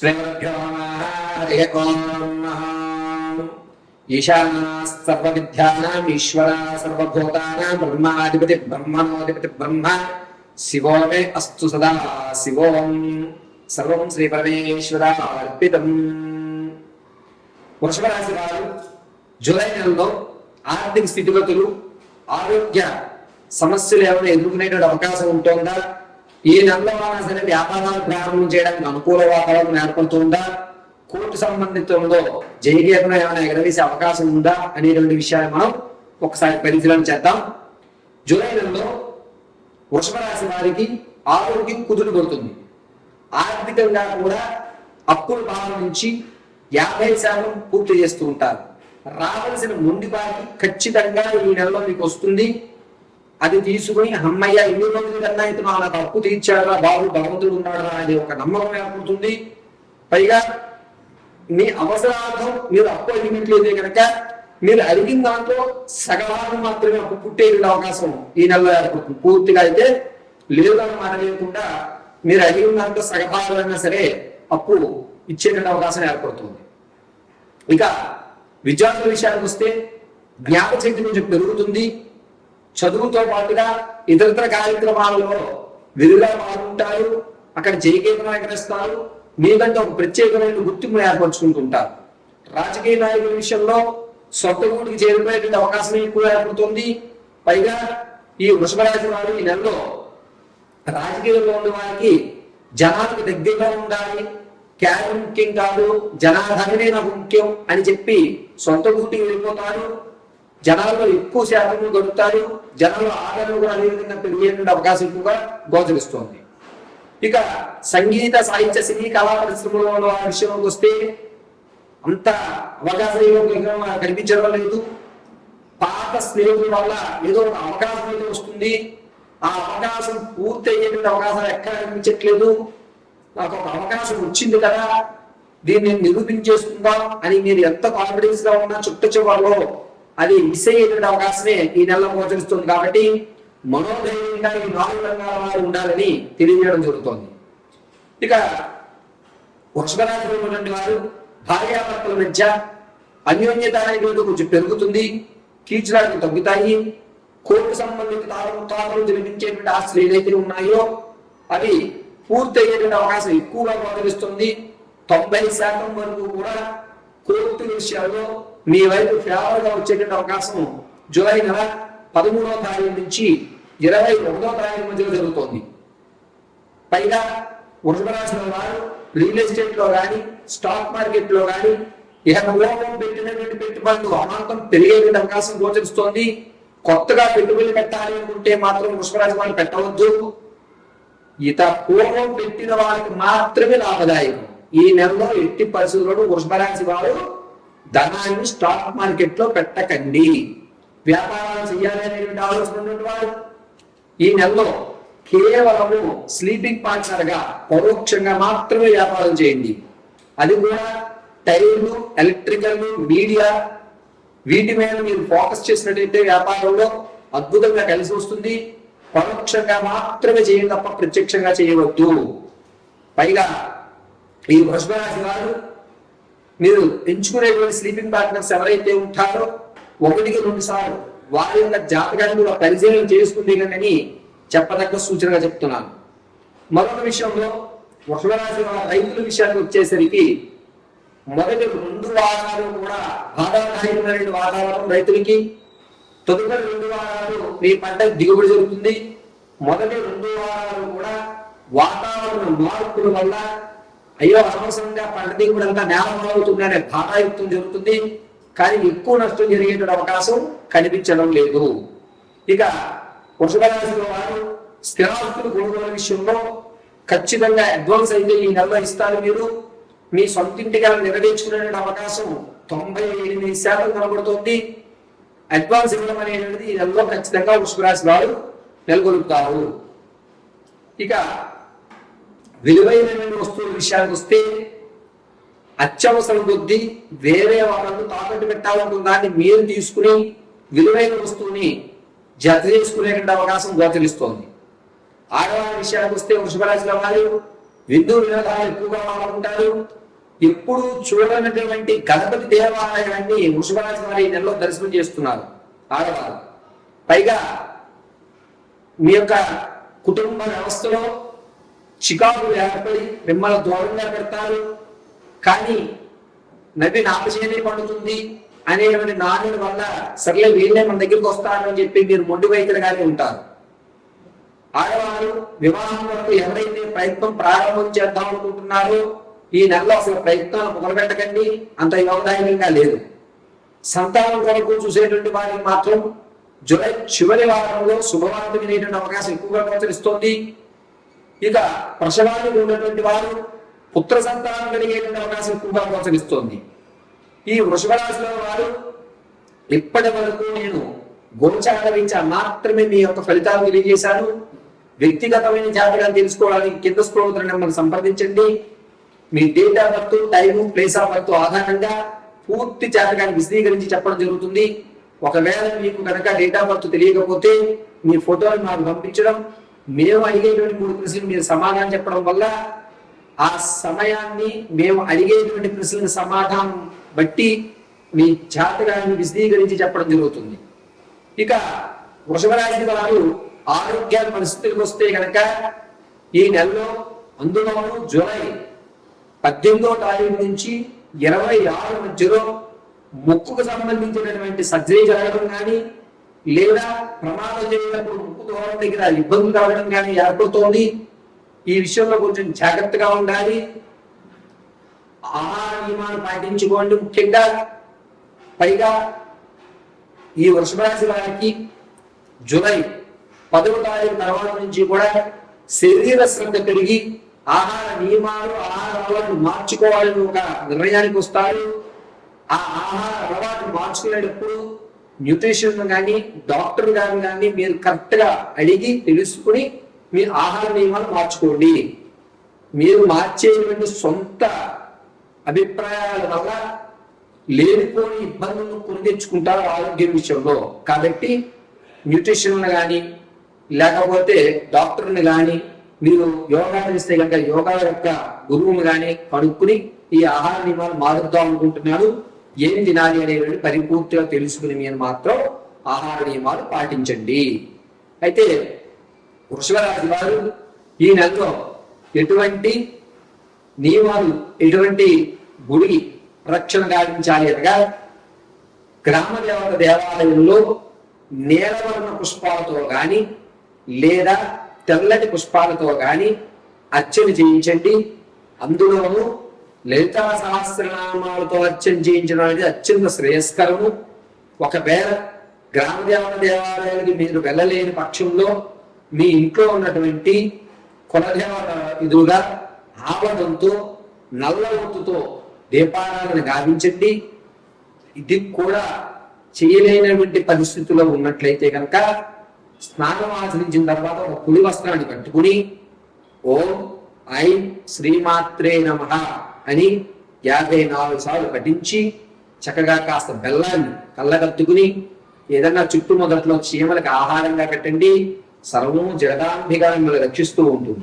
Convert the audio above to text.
శ్రీగురుభ్యో నమః. హరి ఓం నమః. ఈశానా సర్వవిద్యానాం ఈశ్వర సర్వభూతానాం బ్రహ్మాధిపతి బ్రహ్మణోధిపతి బ్రహ్మ శివో మే అస్తు సదా శివోం. సర్వం శ్రీ పరమేశ్వరార్పితం. వృషభ రాశి వారు జూలై నెలలో ఆర్థిక స్థితిగతులు, ఆరోగ్య సమస్యలు ఏమైనా ఎదుర్కొనేటువంటి అవకాశం ఉంటుందా? ఈ నెలలో సరే వ్యాపారాలు ప్రారంభం చేయడానికి అనుకూల వాతావరణం ఏర్పడుతుందా? కోర్టు సంబంధితంలో జయగీతం ఏమైనా ఎగరవేసే అవకాశం ఉందా అనేటువంటి విషయాలు మనం ఒకసారి పరిశీలన చేద్దాం. జూలై నెలలో వృషభ రాశి వారికి ఆరోగ్యం కుదురు పడుతుంది. ఆర్థికంగా కూడా అప్పుల భావం నుంచి 50% పూర్తి చేస్తూ ఉంటారు. రావాల్సిన మొండి బాకి ఖచ్చితంగా ఈ నెలలో మీకు వస్తుంది. అది తీసుకుని అమ్మయ్య ఎన్ని రోజుల కన్నా అయితే నాకు అప్పు తీర్చారా బాబు, భగవంతుడు ఉన్నాడు అనేది ఒక నమ్మకం ఏర్పడుతుంది. పైగా మీ అవసరార్థం మీరు అప్పు అడిగినట్లయితే కనుక మీరు అడిగిన దాంట్లో సగభాగం మాత్రమే అప్పు పుట్టే అవకాశం ఈ నెలలో ఏర్పడుతుంది. పూర్తిగా అయితే లేదని మానలేకుండా మీరు అడిగిన దాంట్లో సగభాగం అయినా సరే అప్పు ఇచ్చేటువంటి అవకాశం ఏర్పడుతుంది. ఇక విద్యార్థుల విషయానికి వస్తే జ్ఞాపశక్తి కొంచెం పెరుగుతుంది. చదువుతో పాటుగా ఇతరత్ర కార్యక్రమాలలో విధులుగా పాల్గొంటారు. అక్కడ జయకేతనం ఎగరేస్తారు. మీకంటే ఒక ప్రత్యేకమైన గుర్తింపు ఏర్పరచుకుంటుంటారు. రాజకీయ నాయకుల విషయంలో సొంత గూడికి చేరిపోయేటువంటి అవకాశం ఎక్కువ ఏర్పడుతుంది. పైగా ఈ వృషభ రాశి వారు ఈ నెలలో రాజకీయంలో ఉన్న వారికి జనాలకు దగ్గరగా ఉండాలి, క్యాడర్ ముఖ్యం కాదు, జనాధారణే నాకు ముఖ్యం అని చెప్పి సొంత గూటికి వెళ్ళిపోతారు. జనాల్లో ఎక్కువ శాతం గడుపుతారు. జనాల్లో ఆదరణ కూడా అదే విధంగా పెరిగేటువంటి అవకాశం ఎక్కువగా గోచరిస్తోంది. ఇక సంగీత, సాహిత్య, సినీ కళా పరిశ్రమలో ఆ విషయంలోకి వస్తే అంత అవకాశం కనిపించడం లేదు. పాత స్నేహితుల వల్ల ఏదో ఒక అవకాశం అయితే వస్తుంది. ఆ అవకాశం పూర్తి అయ్యేటువంటి అవకాశం ఎక్కడ కనిపించట్లేదు. నాకు ఒక అవకాశం వచ్చింది కదా, దీన్ని నిరూపించేసుకుందాం అని మీరు ఎంత కాన్ఫిడెన్స్ గా ఉన్నా చుట్ట చివరిలో అది మిస్ అయ్యేటువంటి అవకాశమే ఈ నెలలో గోచరిస్తుంది. కాబట్టి మనోధైర్యంగా ఈ 4 రంగాల వారు ఉండాలని తెలియజేయడం జరుగుతోంది. ఇక వృషభ రాశిలో ఉన్నటువంటి వారు భార్యాభర్తల మధ్య అన్యోన్యత అనేది కొంచెం పెరుగుతుంది. కీచులాటలు తగ్గుతాయి. కోర్టు సంబంధిత తాళాలు జరిపించేటువంటి ఆస్తులు ఏదైతే ఉన్నాయో అవి పూర్తి అయ్యేటువంటి అవకాశం ఎక్కువగా గోచరిస్తుంది. 90% వరకు కూడా కోర్టు విషయాల్లో మీ వైపు ఫేవర్ గా వచ్చేటువంటి అవకాశం జూలై నెల 13వ తారీఖు నుంచి 21వ తారీఖు మధ్యలో జరుగుతోంది. పైగా వృషభ రాశి వారు రియల్ ఎస్టేట్ లో కానీ స్టాక్ మార్కెట్ లో కానీ పెట్టినటువంటి పెట్టుబడులు అమాంతం పెరిగేటువంటి అవకాశం గోచరిస్తోంది. కొత్తగా పెట్టుబడులు పెట్టాలి అనుకుంటే మాత్రం వృషభ రాశి వారు పెట్టవద్దు. పూర్వం పెట్టిన వారికి మాత్రమే లాభదాయకం. ఈ నెలలో ఎట్టి పరిస్థితుల్లో వృషభ రాశి వారు ధనాన్ని స్టాక్ మార్కెట్ లో పెట్టకండి. వ్యాపారాలు చేయాలి అనేటువంటి ఆలోచన ఉన్నటువంటి వారు ఈ నెలలో కేవలము స్లీపింగ్ పార్ట్నర్ గా పరోక్షంగా మాత్రమే వ్యాపారం చేయండి. అది కూడా టైర్లు, ఎలక్ట్రికల్, మీడియా వీటి మీద మీరు ఫోకస్ చేసినట్టయితే వ్యాపారంలో అద్భుతంగా కలిసి వస్తుంది. పరోక్షంగా మాత్రమే చేయండి తప్ప ప్రత్యక్షంగా చేయవద్దు. పైగా ఈ వృషభ రాశి వారు మీరు ఎంచుకునేటువంటి స్లీపింగ్ పార్ట్నర్స్ ఎవరైతే ఉంటారో 1-2 సార్లు వారి యొక్క జాతకాన్ని కూడా పరిశీలన చేసుకుంది కానీ చెప్పదగ్గ సూచనగా చెప్తున్నాను. మరొక విషయంలో వృషభ రాశి రైతుల విషయానికి వచ్చేసరికి మొదటి 2 వారాలు కూడా బాధాదాయకమైన వాతావరణం రైతులకి. తదుపరి 2 వారాలు మీ పంట దిగుబడి జరుగుతుంది. మొదటి 2 వారాలు కూడా వాతావరణ మార్పుల వల్ల అయ్యో అనవసరంగా పంట దిగుబడి అంతా నేలమవుతుంది అనే బాధాయుక్తం జరుగుతుంది. కానీ ఎక్కువ నష్టం జరిగేటువంటి అవకాశం కనిపించడం లేదు. ఇక వృషభ రాశిలో వారు స్థిరాస్తులు కొనుగోలు విషయంలో ఖచ్చితంగా అడ్వాన్స్ అయితే ఈ నెలలో ఇస్తారు. మీరు మీ సొంతింటిగా నెరవేర్చుకునే అవకాశం 98% కనబడుతుంది. అడ్వాన్స్ ఇవ్వడం అనేటువంటిది ఈ నెలలో ఖచ్చితంగా వృషభ రాశి వారు నెలకొల్పుతారు. ఇక విలువైన వస్తువుల విషయానికి వస్తే అత్యవసరం కొద్దీ వేరే వాళ్ళను తాకట్టు పెట్టాలనుకున్న దాన్ని మీరు తీసుకుని విలువైన వస్తువుని జత చేసుకునే అవకాశం గోచరిస్తోంది. ఆడవారి విషయానికి వస్తే వృషభ రాశిలో వారు విందు వినోదాలు ఎక్కువగా పాల్గొంటారు. ఎప్పుడు చూడనటువంటి గణపతి దేవాలయాన్ని వృషభరాశి వారి ఈ నెలలో దర్శనం చేస్తున్నారు ఆడవారు. పైగా మీ యొక్క కుటుంబ వ్యవస్థలో చికాకులు ఏర్పడి మిమ్మల్ని దూరంగా పెడతారు. కానీ నది నాపచేనే పడుతుంది అనేటువంటి నాణ్యుల వల్ల సర్లే వీళ్ళే మన దగ్గరికి వస్తారు అని చెప్పి మీరు మొండి వైఖరిగానే ఉంటారు. ఆడవారు వివాహం వరకు ఎవరైతే ప్రయత్నం ప్రారంభం చేద్దాం అనుకుంటున్నారో ఈ నెలలో అసలు ప్రయత్నాలు మొదలు పెట్టకండి, అంత యోగదాయకంగా లేదు. సంతానం కొరకు చూసేటువంటి వారికి మాత్రం జూలై చివరి వారంలో శుభవార్త వినేటువంటి అవకాశం ఎక్కువగా గోచరిస్తోంది. ఇక ప్రసవానికి ఉన్నటువంటి వారు పుత్ర సంతానం కలిగేటువంటి అవకాశం ఎక్కువగా గోచరిస్తోంది. ఈ వృషభ రాశిలో వారు ఇప్పటి వరకు నేను గోచార రీత్యా మాత్రమే మీ యొక్క ఫలితాలు తెలియజేశాను. వ్యక్తిగతమైన జాతకాలు తెలుసుకోవడానికి కింద స్క్రోల్ నెంబర్ సంప్రదించండి. మీ date of birth, time, place of birth ఆధారంగా పూర్తి జాతకాన్ని విశదీకరించి చెప్పడం జరుగుతుంది. ఒకవేళ మీకు కనుక డేట్ ఆఫ్ బర్త్ తెలియకపోతే మీ ఫోటోని మాకు పంపించడం, మేము అడిగేటువంటి 3 ప్రశ్నలు మీరు సమాధానం చెప్పడం వల్ల ఆ సమయాన్ని మేము అడిగేటువంటి ప్రశ్నలకు సమాధానం బట్టి మీ జాతకాన్ని విశదీకరించి చెప్పడం జరుగుతుంది. ఇక వృషభ రాశి వారు ఆరోగ్య పరిస్థితులకు వస్తే కనుక ఈ నెలలో అందులోనూ జూలై 18వ తారీఖు నుంచి 26 మధ్యలో ముక్కుకు సంబంధించినటువంటి సర్జరీ జరగడం కానీ లేదా ప్రమాదం జరిగినప్పుడు ముక్కు దూరం దగ్గర ఇబ్బందులు కలగడం కానీ ఏర్పడుతోంది. ఈ విషయంలో కొంచెం జాగ్రత్తగా ఉండాలి. ఆహార నియమాలు పాటించుకోండి ముఖ్యంగా. పైగా ఈ వృషభ రాశి వారికి జూలై 10వ తారీఖు తర్వాత నుంచి కూడా శరీర శ్రద్ధ పెరిగి ఆహార నియమాలు, ఆహార అలవాట్లు మార్చుకోవాలని ఒక నిర్ణయానికి వస్తారు. ఆ ఆహార అలవాటు మార్చుకునేటప్పుడు న్యూట్రిషన్ కానీ డాక్టర్ గారు కానీ మీరు కరెక్ట్ గా అడిగి తెలుసుకుని మీ ఆహార నియమాలు మార్చుకోండి. మీరు మార్చేటువంటి సొంత అభిప్రాయాల వల్ల లేనిపోని ఇబ్బందులను కొని తెచ్చుకుంటారు ఆరోగ్యం విషయంలో. కాబట్టి న్యూట్రిషన్ కానీ లేకపోతే డాక్టర్ని కానీ మీరు యోగా చేస్తే కనుక యోగా యొక్క గురువుని కానీ కనుక్కుని ఈ ఆహార నియమాలు మారుద్దాం అనుకుంటున్నాడు, ఏం తినాలి అనేవి పరిపూర్తిగా తెలుసుకుని మీరు మాత్రం ఆహార నియమాలు పాటించండి. అయితే వృషభ రాశి వారు ఈ నెలలో ఎటువంటి నియమాలు, ఎటువంటి గుడి రక్షణ గావించాలి అనగా గ్రామ దేవత దేవాలయంలో నీలవర్ణ పుష్పాలతో గాని లేదా తెల్లటి పుష్పాలతో గాని అర్చన చేయించండి. అందులోనూ లలితా సహస్రనామాలతో అర్చన చేయించడం అనేది అత్యంత శ్రేయస్కరము. ఒకవేళ గ్రామ దేవత దేవాలయానికి మీరు వెళ్ళలేని పక్షంలో మీ ఇంట్లో ఉన్నటువంటి కులదేవత ఎదురుగా ఆవడంతో నల్ల ఒత్తుతో దీపారాధన గావించండి. ఇది కూడా చేయలేనటువంటి పరిస్థితుల్లో ఉన్నట్లయితే కనుక స్నానం ఆచరించిన తర్వాత ఒక పులి వస్త్రాన్ని కట్టుకుని ఓం ఐం శ్రీమాత్రే నమః అని 54 సార్లు పఠించి చక్కగా కాస్త బెల్లాన్ని కళ్ళగత్తుకుని ఏదన్నా చుట్టుముదట్లో చీమలకు ఆహారంగా పెట్టండి. సర్వము జగదాంబిగా మిమ్మల్ని రక్షిస్తూ ఉంటుంది.